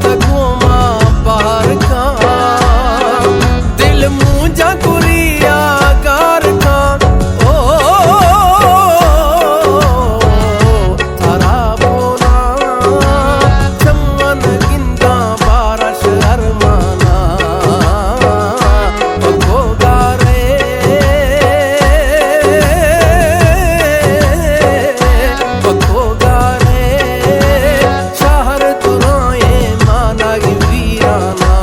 तगों मां बाहर का दिल मुझा कुरिया कार का ओ थारा बोला चमन गिंदा बारश अरमाना बखोगा रे बखोगा रे शहर तुराए माना वीराना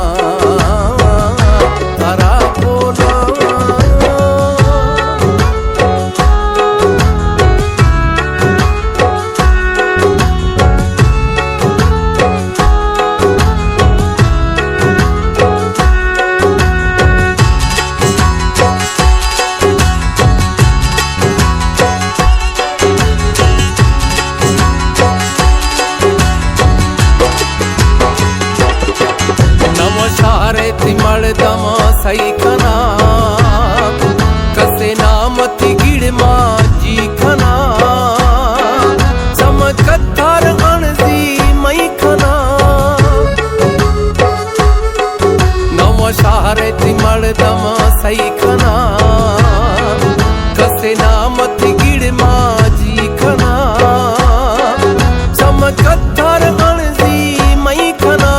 तारा बोला नमशारे तिमड़ दमा सही खना कसे नाम थी गिड़ मां जी खना चमकत्थर अणजी मई खना नमशारे तिमड़ दमा सही खना कसे नाम थी गिड़ मां जी खना चमकत्थर अणजी मई खना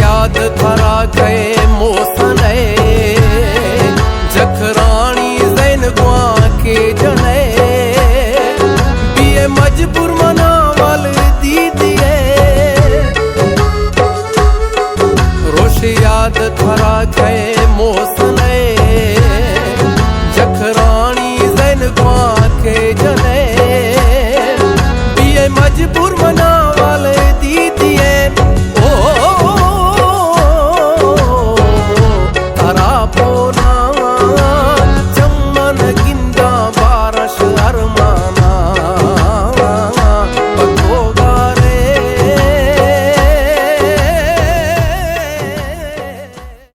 याद थरा गए मोसन जखरानी जैन गुआ के जने बिये मजबूर मनावल दी दिए रोश याद थरा गए मोसन